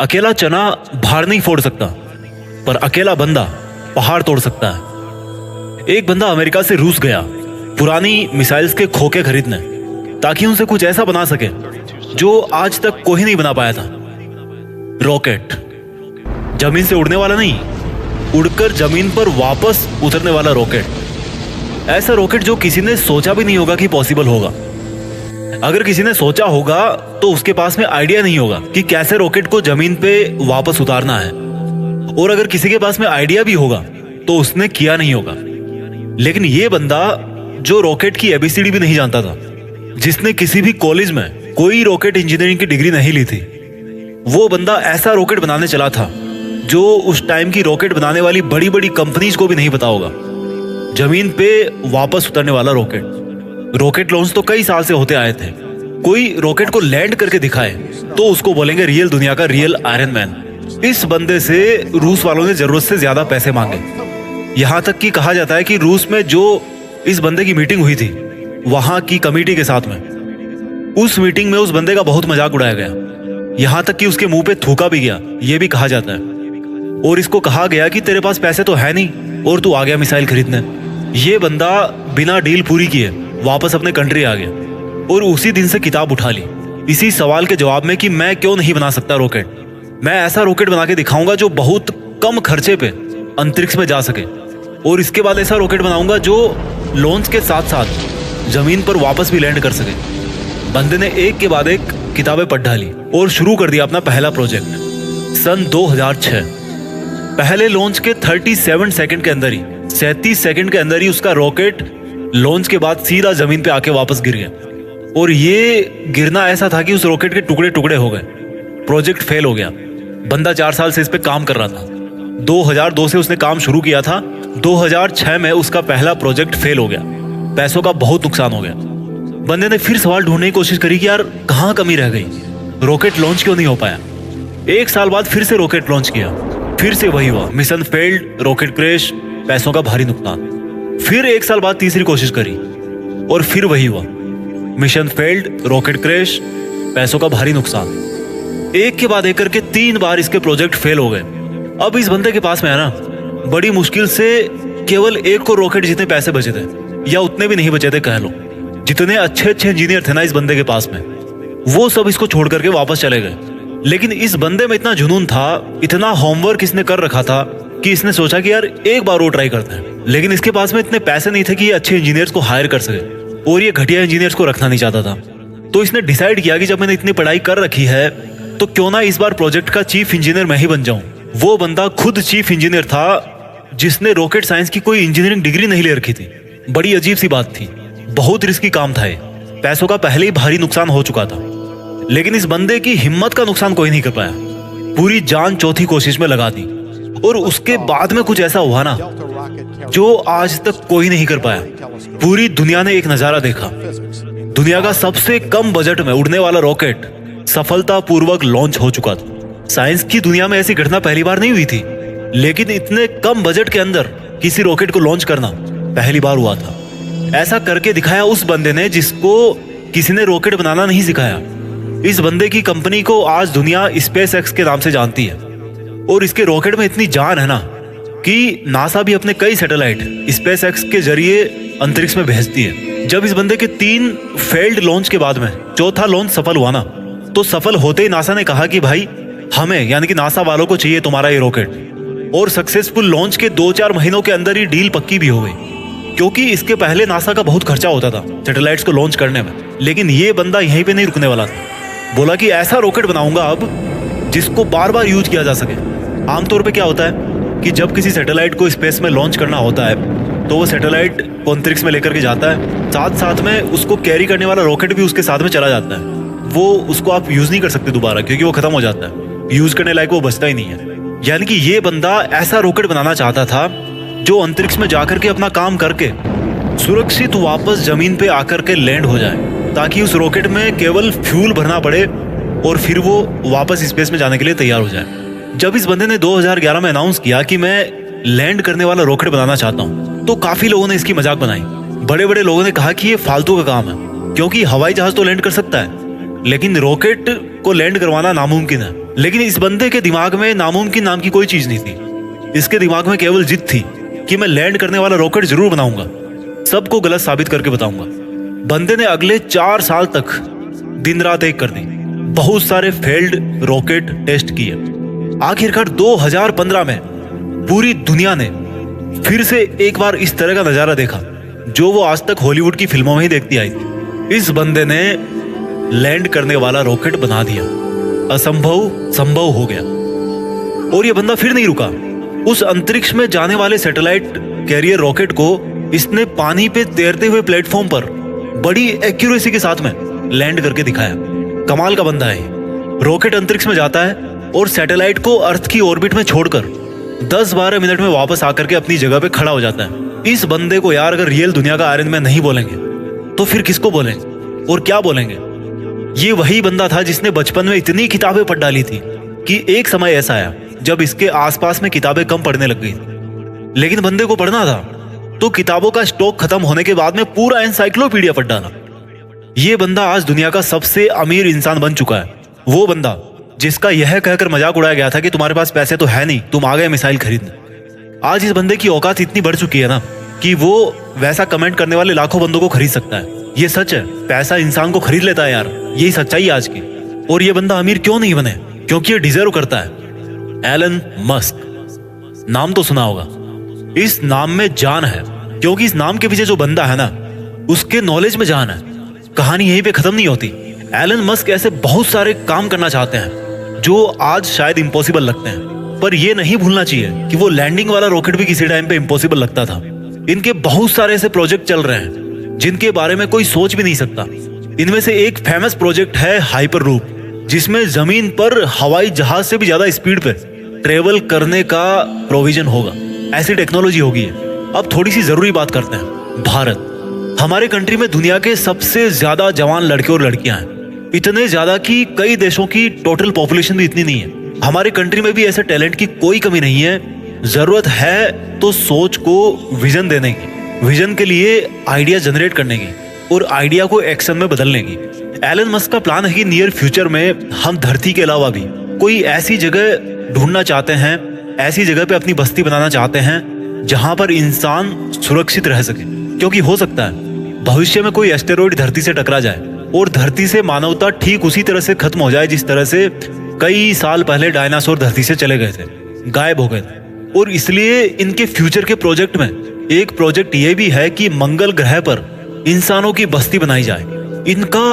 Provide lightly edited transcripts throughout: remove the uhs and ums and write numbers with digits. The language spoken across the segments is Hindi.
अकेला चना भार नहीं फोड़ सकता, पर अकेला बंदा पहाड़ तोड़ सकता है। एक बंदा अमेरिका से रूस गया पुरानी मिसाइल्स के खोखे खरीदने, ताकि उनसे कुछ ऐसा बना सके जो आज तक कोई नहीं बना पाया था। रॉकेट, जमीन से उड़ने वाला नहीं, उड़कर जमीन पर वापस उतरने वाला रॉकेट। ऐसा रॉकेट जो किसी ने सोचा भी नहीं होगा कि पॉसिबल होगा। अगर किसी ने सोचा होगा तो उसके पास में आइडिया नहीं होगा कि कैसे रॉकेट को जमीन पे वापस उतारना है, और अगर किसी के पास में आइडिया भी होगा तो उसने किया नहीं होगा। लेकिन ये बंदा जो रॉकेट की एबीसीडी भी नहीं जानता था, जिसने किसी भी कॉलेज में कोई रॉकेट इंजीनियरिंग की डिग्री नहीं ली थी, वो बंदा ऐसा रॉकेट बनाने चला था जो उस टाइम की रॉकेट बनाने वाली बड़ी बड़ी कंपनीज को भी नहीं पता होगा। जमीन पे वापस उतरने वाला रॉकेट। रॉकेट लॉन्च तो कई साल से होते आए थे। कोई रॉकेट को लैंड करके दिखाए तो उसको बोलेंगे रियल दुनिया का रियल आयरन मैन। इस बंदे से रूस वालों ने जरूरत से ज्यादा पैसे मांगे। यहां तक कि कहा जाता है कि रूस में जो इस बंदे की मीटिंग हुई थी वहां की कमेटी के साथ में, उस मीटिंग में उस बंदे का बहुत मजाक उड़ाया गया। यहां तक कि उसके मुंह पे थूका भी गया, यह भी कहा जाता है। और इसको कहा गया कि तेरे पास पैसे तो है नहीं और तू आ गया मिसाइल खरीदने। ये बंदा बिना डील पूरी किए वापस अपने कंट्री आ गया और उसी दिन से किताब उठा ली इसी सवाल के जवाब में कि मैं क्यों नहीं बना सकता रॉकेट। मैं ऐसा रॉकेट बना के दिखाऊंगा जो बहुत कम खर्चे पे अंतरिक्ष में जा सके, और इसके बाद ऐसा रॉकेट बनाऊंगा जो लॉन्च के साथ साथ जमीन पर वापस भी लैंड कर सके। बंदे ने एक के बाद एक किताबें पढ़ डाली और शुरू कर दिया अपना पहला प्रोजेक्ट। सन 2006 पहले लॉन्च के 37 सेकंड के अंदर ही 37 सेकंड के अंदर ही उसका रॉकेट लॉन्च के बाद सीधा जमीन पे आके वापस गिर गया। और ये गिरना ऐसा था कि उस रॉकेट के टुकड़े टुकड़े हो गए। प्रोजेक्ट फेल हो गया। बंदा 4 साल से इस पे काम कर रहा था। 2002 से उसने काम शुरू किया था। 2006 में उसका पहला प्रोजेक्ट फेल हो गया। पैसों का बहुत नुकसान हो गया। बंदे ने फिर सवाल ढूंढने की कोशिश करी कि यार कहाँ कमी रह गई, रॉकेट लॉन्च क्यों नहीं हो पाया। 1 साल बाद फिर से रॉकेट लॉन्च किया, फिर से वही हुआ, मिशन फेल्ड, रॉकेट क्रैश, पैसों का भारी नुकसान। फिर 1 साल बाद तीसरी कोशिश करी और फिर वही हुआ, मिशन फेल्ड, रॉकेट क्रैश, पैसों का भारी नुकसान। एक के बाद एक करके 3 बार इसके प्रोजेक्ट फेल हो गए। अब इस बंदे के पास में है ना, बड़ी मुश्किल से केवल 1 को रॉकेट जितने पैसे बचे थे, या उतने भी नहीं बचे थे कह लो। जितने अच्छे अच्छे इंजीनियर थे ना इस बंदे के पास में, वो सब इसको छोड़ करके वापस चले गए। लेकिन इस बंदे में इतना जुनून था, इतना होमवर्क इसने कर रखा था कि इसने सोचा कि यार एक बार वो ट्राई करते हैं। लेकिन इसके पास में इतने पैसे नहीं थे कि ये अच्छे इंजीनियर्स को हायर कर सके, और ये घटिया इंजीनियर्स को रखना नहीं चाहता था। तो इसने डिसाइड किया कि जब मैंने इतनी पढ़ाई कर रखी है तो क्यों ना इस बार प्रोजेक्ट का चीफ इंजीनियर मैं ही बन जाऊं। वो बंदा खुद चीफ इंजीनियर था जिसने रॉकेट साइंस की कोई इंजीनियरिंग डिग्री नहीं ले रखी थी। बड़ी अजीब सी बात थी, बहुत रिस्की काम था ये। पैसों का पहले ही भारी नुकसान हो चुका था। लेकिन इस बंदे की हिम्मत का नुकसान कोई नहीं कर पाया। पूरी जान चौथी कोशिश में लगा दी, और उसके बाद में कुछ ऐसा हुआ ना जो आज तक कोई नहीं कर पाया। पूरी दुनिया ने एक नजारा देखा। दुनिया का सबसे कम बजट में उड़ने वाला रॉकेट सफलतापूर्वक लॉन्च हो चुका था। साइंस की दुनिया में ऐसी घटना पहली बार नहीं हुई थी, लेकिन इतने कम बजट के अंदर किसी रॉकेट को लॉन्च करना पहली बार हुआ था। ऐसा करके दिखाया उस बंदे ने जिसको किसी ने रॉकेट बनाना नहीं सिखाया। इस बंदे की कंपनी को आज दुनिया स्पेस एक्स के नाम से जानती है, और इसके रॉकेट में इतनी जान है ना कि नासा भी अपने कई सैटेलाइट स्पेस एक्स के जरिए अंतरिक्ष में भेजती है। जब इस बंदे के 3 फेल्ड लॉन्च के बाद में चौथा लॉन्च सफल हुआ ना, तो सफल होते ही नासा ने कहा कि भाई हमें यानी कि नासा वालों को चाहिए तुम्हारा ये रॉकेट। और सक्सेसफुल लॉन्च के 2-4 महीनों के अंदर ही डील पक्की भी हो गई, क्योंकि इसके पहले नासा का बहुत खर्चा होता था सैटेलाइट्स को लॉन्च करने में। लेकिन ये बंदा यहीं पे नहीं रुकने वाला था। बोला कि ऐसा रॉकेट बनाऊंगा अब जिसको बार बार यूज किया जा सके। आमतौर पे क्या होता है कि जब किसी सैटेलाइट को स्पेस में लॉन्च करना होता है तो वो सैटेलाइट को अंतरिक्ष में लेकर के जाता है, साथ साथ में उसको कैरी करने वाला रॉकेट भी उसके साथ में चला जाता है। वो उसको आप यूज नहीं कर सकते दोबारा, क्योंकि वो खत्म हो जाता है, यूज करने लायक वो बचता ही नहीं है। यानी कि ये बंदा ऐसा रॉकेट बनाना चाहता था जो अंतरिक्ष में जाकर के अपना काम करके सुरक्षित वापस जमीन पे आकर के लैंड हो जाए, ताकि उस रॉकेट में केवल फ्यूल भरना पड़े और फिर वो वापस स्पेस में जाने के लिए तैयार हो जाए। जब इस बंदे ने 2011 में अनाउंस किया कि मैं लैंड करने वाला रॉकेट बनाना चाहता हूँ, तो काफी लोगों ने इसकी मजाक बनाई। बड़े बड़े लोगों ने कहा कि ये फालतू का काम है, क्योंकि हवाई जहाज तो लैंड कर सकता है लेकिन रॉकेट को लैंड करवाना नामुमकिन है। लेकिन इस बंदे के दिमाग में नामुमकिन नाम की कोई चीज नहीं थी। इसके दिमाग में केवल जिद थी कि मैं लैंड करने वाला रॉकेट जरूर बनाऊंगा, सबको गलत साबित करके बताऊंगा। बंदे ने अगले 4 साल तक दिन रात एक कर दी, बहुत सारे फेल्ड रॉकेट टेस्ट किए। आखिरकार 2015 में पूरी दुनिया ने फिर से एक बार इस तरह का नजारा देखा जो वो आज तक हॉलीवुड की फिल्मों में ही देखती आई थी। इस बंदे ने लैंड करने वाला रॉकेट बना दिया, असंभव संभव हो गया। और ये बंदा फिर नहीं रुका। उस अंतरिक्ष में जाने वाले सैटेलाइट कैरियर रॉकेट को इसने पानी पे तैरते हुए प्लेटफॉर्म पर बड़ी एक्यूरेसी के साथ में लैंड करके दिखाया। कमाल का बंदा है। रॉकेट अंतरिक्ष में जाता है और सैटेलाइट को अर्थ की ऑर्बिट में छोड़कर 10-12 मिनट में वापस आकर के अपनी जगह पे खड़ा हो जाता है। इस बंदे को यार अगर रियल दुनिया का आयरन मैन नहीं बोलेंगे तो फिर किसको बोलेंगे और क्या बोलेंगे? ये वही बंदा था जिसने बचपन में इतनी किताबें पढ़ डाली थी कि एक समय ऐसा आया जब इसके आसपास में किताबें कम पढ़ने लग गई। लेकिन बंदे को पढ़ना था तो किताबों का स्टॉक खत्म होने के बाद में पूरा एनसाइक्लोपीडिया पढ़ डाला। ये बंदा आज दुनिया का सबसे अमीर इंसान बन चुका है। वो बंदा जिसका यह कहकर मजाक उड़ाया गया था कि तुम्हारे पास पैसे तो है नहीं, तुम आ गए मिसाइल खरीदने। आज इस बंदे की औकात इतनी बढ़ चुकी है ना कि वो वैसा कमेंट करने वाले लाखों बंदों को खरीद सकता है। ये सच है, पैसा इंसान को खरीद लेता है यार, यही सच्चाई है आज की। और ये बंदा अमीर क्यों नहीं बने? क्योंकि ये डिजर्व करता है। एलन मस्क, नाम तो सुना होगा। इस नाम में जान है, क्योंकि इस नाम के पीछे जो बंदा है ना उसके नॉलेज में जान है। कहानी यहीं पे खत्म नहीं होती। एलन मस्क ऐसे बहुत सारे काम करना चाहते हैं जो आज शायद इम्पॉसिबल लगते हैं, पर यह नहीं भूलना चाहिए कि वो लैंडिंग वाला रॉकेट भी किसी टाइम पे इम्पॉसिबल लगता था। इनके बहुत सारे ऐसे प्रोजेक्ट चल रहे हैं जिनके बारे में कोई सोच भी नहीं सकता। इनमें से एक फेमस प्रोजेक्ट है हाइपर लूप, जिसमें जमीन पर हवाई जहाज से भी ज्यादा स्पीड पे ट्रेवल करने का प्रोविजन होगा। ऐसी टेक्नोलॉजी होगी। अब थोड़ी सी जरूरी बात करते हैं। भारत, हमारे कंट्री में दुनिया के सबसे ज्यादा जवान लड़के और लड़कियां हैं, इतने ज्यादा कि कई देशों की टोटल पॉपुलेशन भी इतनी नहीं है। हमारे कंट्री में भी ऐसे टैलेंट की कोई कमी नहीं है। जरूरत है तो सोच को विजन देने की, विजन के लिए आइडिया जनरेट करने की और आइडिया को एक्शन में बदलने की। एलन मस्क का प्लान है कि नियर फ्यूचर में हम धरती के अलावा भी कोई ऐसी जगह ढूंढना चाहते हैं, ऐसी जगह पे अपनी बस्ती बनाना चाहते हैं जहां पर इंसान सुरक्षित रह सके। क्योंकि हो सकता है भविष्य में कोई एस्टेरॉइड धरती से टकरा जाए और धरती से मानवता ठीक उसी तरह से खत्म हो जाए जिस तरह से कई साल पहले डायनासोर धरती से चले गए थे, गायब हो गए थे। और इसलिए इनके फ्यूचर के प्रोजेक्ट में एक प्रोजेक्ट ये भी है कि मंगल ग्रह पर इंसानों की बस्ती बनाई जाए। इनका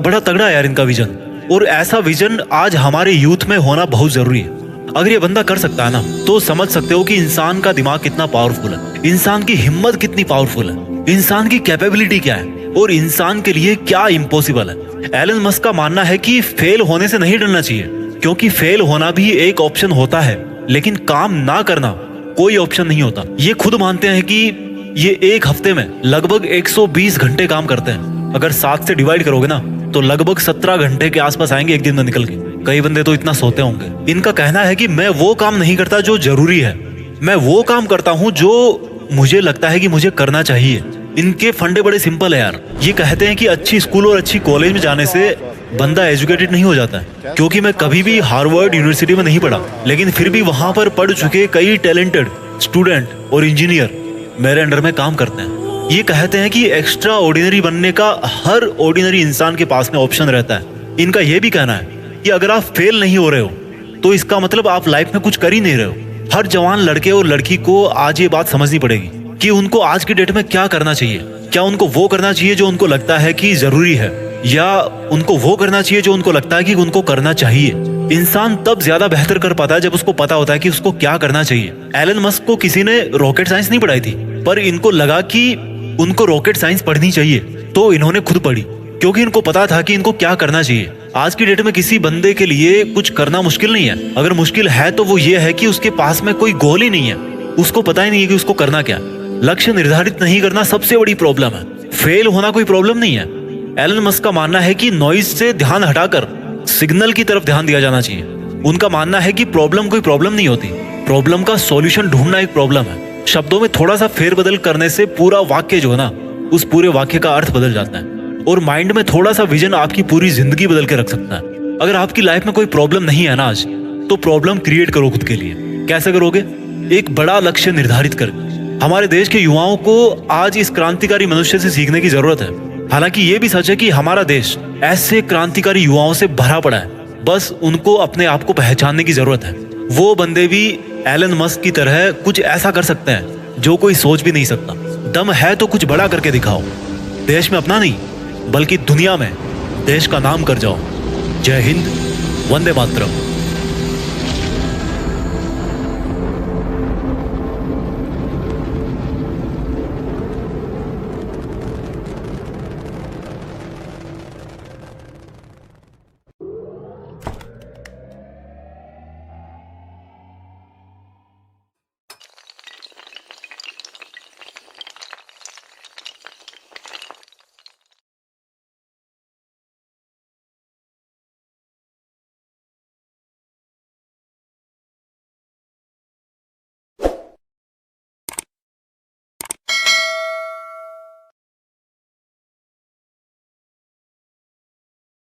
बड़ा तगड़ा है यार इनका विजन, और ऐसा विजन आज हमारे यूथ में होना बहुत जरूरी है। अगर ये बंदा कर सकता है ना तो समझ सकते हो कि इंसान का दिमाग कितना पावरफुल है, इंसान की हिम्मत कितनी पावरफुल है, इंसान की कैपेबिलिटी क्या है और इंसान के लिए क्या इम्पॉसिबल है। एलन मस्क का मानना है कि फेल होने से नहीं डरना चाहिए, क्योंकि फेल होना भी एक ऑप्शन होता है, लेकिन काम ना करना कोई ऑप्शन नहीं होता। ये खुद मानते हैं कि ये एक हफ्ते में लगभग 120 घंटे काम करते हैं। अगर 7 से डिवाइड करोगे ना तो लगभग 17 घंटे के आसपास आएंगे एक दिन में निकल के। कई बंदे तो इतना सोते होंगे। इनका कहना है कि मैं वो काम नहीं करता जो जरूरी है, मैं वो काम करता हूँ जो मुझे लगता है कि मुझे करना चाहिए। इनके फंडे बड़े सिंपल है यार। ये कहते हैं कि अच्छी स्कूल और अच्छी कॉलेज में जाने से बंदा एजुकेटेड नहीं हो जाता है, क्योंकि मैं कभी भी हार्वर्ड यूनिवर्सिटी में नहीं पढ़ा, लेकिन फिर भी वहां पर पढ़ चुके कई टैलेंटेड स्टूडेंट और इंजीनियर मेरे अंडर में काम करते हैं। ये कहते हैं कि एक्स्ट्रा ऑर्डिनरी बनने का हर ऑर्डिनरी इंसान के पास में ऑप्शन रहता है। इनका यह भी कहना है कि अगर आप फेल नहीं हो रहे हो तो इसका मतलब आप लाइफ में कुछ कर ही नहीं रहे हो। हर जवान लड़के और लड़की को आज ये बात समझनी पड़ेगी कि उनको आज की डेट में क्या करना चाहिए। क्या उनको वो करना चाहिए जो उनको लगता है कि जरूरी है, या उनको वो करना चाहिए जो उनको लगता है कि उनको करना चाहिए। इंसान तब ज्यादा बेहतर कर पाता है जब उसको पता होता है कि उसको क्या करना चाहिए। एलन मस्क को किसी ने रॉकेट साइंस नहीं पढ़ाई थी, पर इनको लगा कि उनको रॉकेट साइंस पढ़नी चाहिए, तो इन्होंने खुद पढ़ी, क्योंकि इनको पता था कि इनको क्या करना चाहिए। आज की डेट में किसी बंदे के लिए कुछ करना मुश्किल नहीं है। अगर मुश्किल है तो वो ये है कि उसके पास में कोई गोल ही नहीं है, उसको पता ही नहीं है कि उसको करना क्या। लक्ष्य निर्धारित नहीं करना सबसे बड़ी प्रॉब्लम है। फेल होना कोई प्रॉब्लम नहीं है। एलन मस्क का मानना है कि नॉइज से ध्यान हटाकर सिग्नल की तरफ ध्यान दिया जाना चाहिए। उनका मानना है कि प्रॉब्लम कोई प्रॉब्लम नहीं होती, प्रॉब्लम का सॉल्यूशन ढूंढना एक प्रॉब्लम है। शब्दों में थोड़ा सा फेरबदल करने से पूरा वाक्य जो है ना, उस पूरे वाक्य का अर्थ बदल जाता है। और माइंड में थोड़ा सा विजन आपकी पूरी जिंदगी बदल के रख सकता है। अगर आपकी लाइफ में कोई प्रॉब्लम नहीं है ना आज, तो प्रॉब्लम क्रिएट करो खुद के लिए। कैसे करोगे? एक बड़ा लक्ष्य निर्धारित कर। हमारे देश के युवाओं को आज इस क्रांतिकारी मनुष्य से सीखने की जरूरत है। हालांकि ये भी सच है कि हमारा देश ऐसे क्रांतिकारी युवाओं से भरा पड़ा है, बस उनको अपने आप को पहचानने की जरूरत है। वो बंदे भी एलन मस्क की तरह कुछ ऐसा कर सकते हैं जो कोई सोच भी नहीं सकता। दम है तो कुछ बड़ा करके दिखाओ। देश में अपना नहीं, बल्कि दुनिया में देश का नाम कर जाओ। जय हिंद, वंदे मातरम।